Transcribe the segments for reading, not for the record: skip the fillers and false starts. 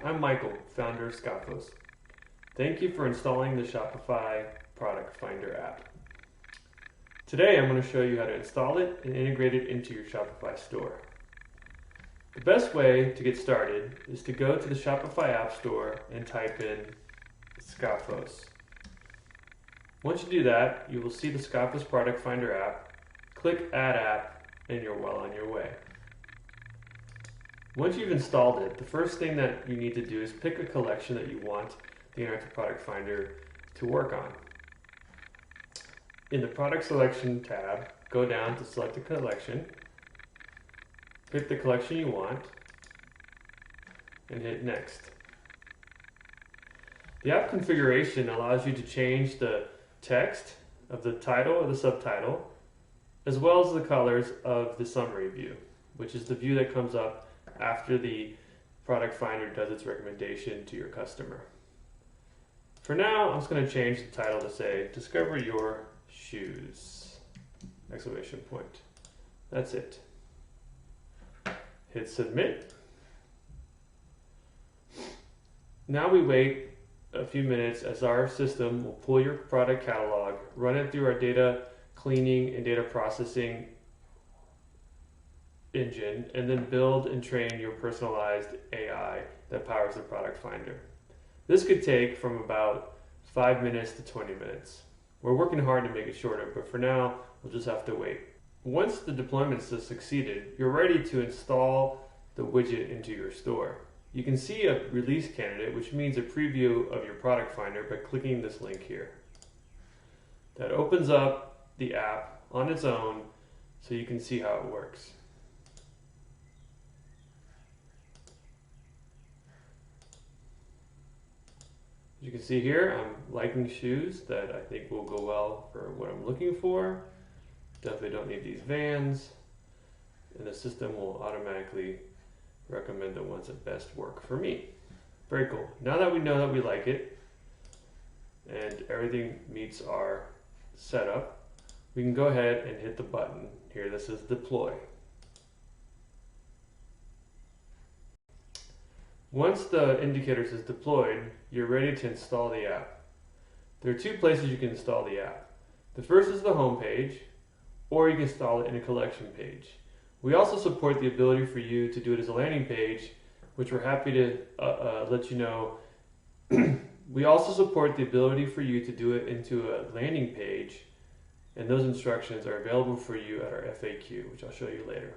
I'm Michael, founder of Skafos. Thank you for installing the Shopify Product Finder app. Today I'm going to show you how to install it and integrate it into your Shopify Store. The best way to get started is to go to the Shopify App Store and type in Skafos. Once you do that, you will see the Skafos Product Finder app. Click Add App and you're well on your way. Once you've installed it, the first thing that you need to do is pick a collection that you want the Interactive Product Finder to work on. In the Product Selection tab, go down to select a collection, pick the collection you want, and hit Next. The app configuration allows you to change the text of the title or the subtitle, as well as the colors of the summary view, which is the view that comes up after the product finder does its recommendation to your customer. For now, I'm just going to change the title to say, Discover Your Shoes! Exclamation point. That's it. Hit Submit. Now we wait a few minutes as our system will pull your product catalog, run it through our data cleaning and data processing engine, and then build and train your personalized AI that powers the product finder. This could take from about 5 minutes to 20 minutes. We're working hard to make it shorter, but for now, we'll just have to wait. Once the deployment has succeeded, you're ready to install the widget into your store. You can see a release candidate, which means a preview of your product finder, by clicking this link here. That opens up the app on its own so you can see how it works. As you can see here, I'm liking shoes that I think will go well for what I'm looking for. Definitely don't need these Vans. And the system will automatically recommend the ones that best work for me. Very cool. Now that we know that we like it and everything meets our setup, we can go ahead and hit the button here that says Deploy. Once the indicator says deployed, you're ready to install the app. There are two places you can install the app. The first is the home page, or you can install it in a collection page. We also support the ability for you to do it as a landing page, which we're happy to let you know. We also support the ability for you to do it into a landing page, and those instructions are available for you at our FAQ, which I'll show you later.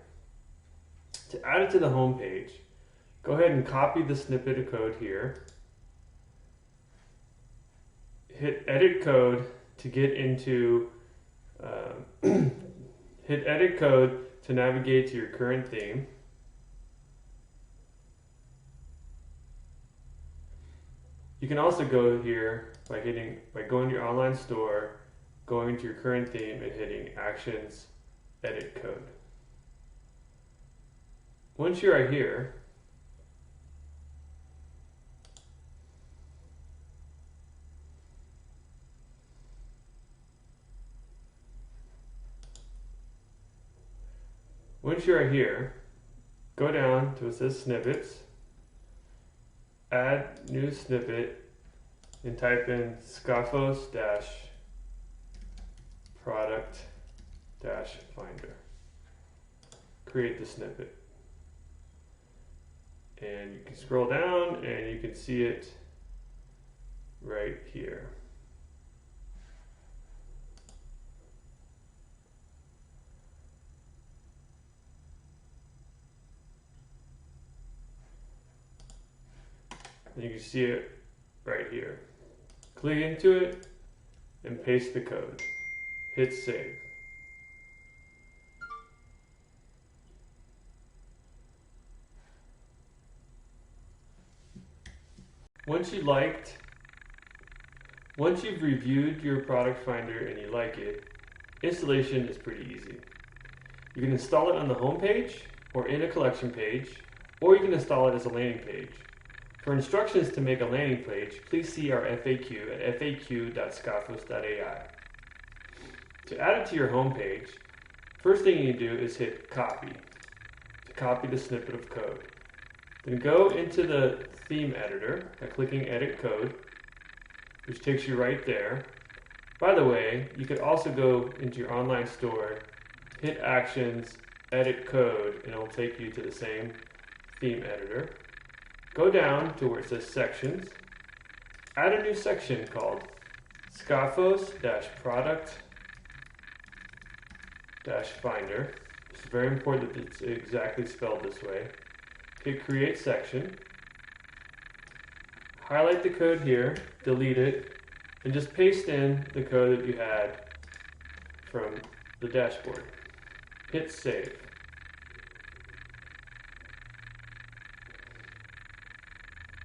To add it to the home page, go ahead and copy the snippet of code here. Hit Edit Code to get into, hit Edit Code to navigate to your current theme. You can also go here by going to your online store, going to your current theme, and hitting Actions, Edit Code. Once you are here, go down to it says Snippets, add new snippet, and type in Skafos-Product-Finder. Create the snippet. And you can scroll down and you can see it right here. And you can see it right here. Click into it and paste the code. Hit Save. Once you've reviewed your product finder and you like it, installation is pretty easy. You can install it on the home page or in a collection page, or you can install it as a landing page. For instructions to make a landing page, please see our FAQ at faq.skafos.ai. To add it to your home page, first thing you do is hit Copy to copy the snippet of code. Then go into the theme editor by clicking Edit Code, which takes you right there. By the way, you could also go into your online store, hit Actions, Edit Code, and it will take you to the same theme editor. Go down to where it says Sections. Add a new section called Skafos Product Finder. It's very important that it's exactly spelled this way. Hit Create Section. Highlight the code here, delete it, and just paste in the code that you had from the dashboard. Hit Save.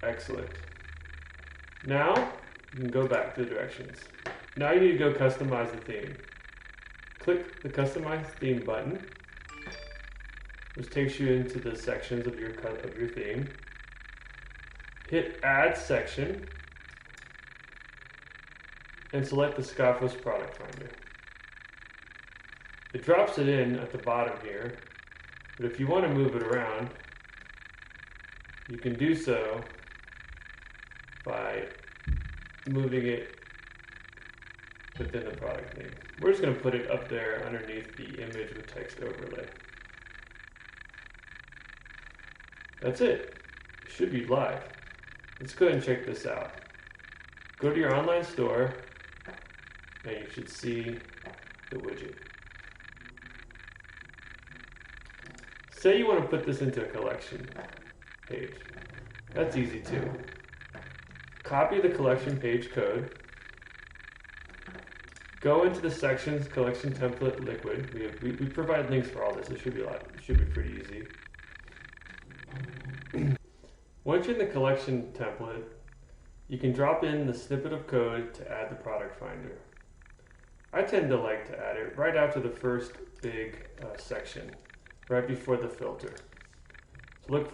Excellent. Now, you can go back to the directions. Now you need to go customize the theme. Click the Customize Theme button, which takes you into the sections of your theme. Hit Add Section, and select the Skafos Product Finder. It drops it in at the bottom here, but if you want to move it around, you can do so by moving it within the product name. We're just going to put it up there underneath the image with text overlay. That's it. It should be live. Let's go ahead and check this out. Go to your online store, and you should see the widget. Say you want to put this into a collection page. That's easy too. Copy the collection page code. Go into the sections collection template liquid. We provide links for all this. It should be pretty easy. Once you're in the collection template, you can drop in the snippet of code to add the product finder. I tend to like to add it right after the first big section, right before the filter. So look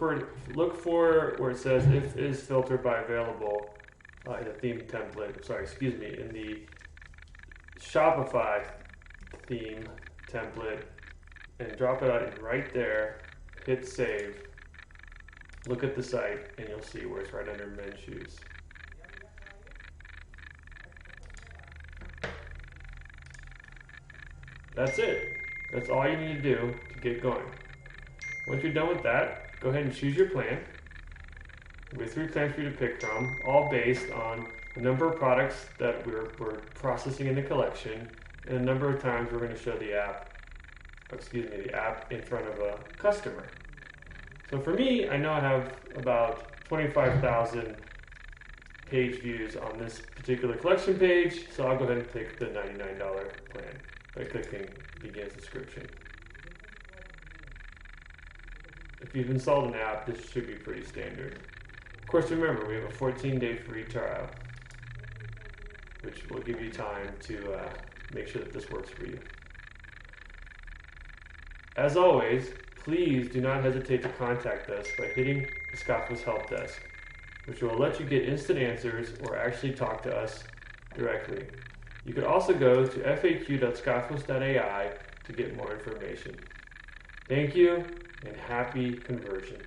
for where it says if is filtered by available in the theme template. In the Shopify theme template, and drop it out right there. Hit save. Look at the site, and you'll see where it's right under men's shoes. That's it. That's all you need to do to get going. Once you're done with that, go ahead and choose your plan. We have 3 plans for you to pick from, all based on the number of products that we're processing in the collection and the number of times we're going to show the app in front of a customer. So for me, I know I have about 25,000 page views on this particular collection page, so I'll go ahead and pick the $99 plan by clicking Begin Subscription. If you've installed an app, this should be pretty standard. Of course, remember, we have a 14-day free trial, which will give you time to make sure that this works for you. As always, please do not hesitate to contact us by hitting the Skafos Help Desk, which will let you get instant answers or actually talk to us directly. You can also go to faq.skafos.ai to get more information. Thank you, and happy conversion.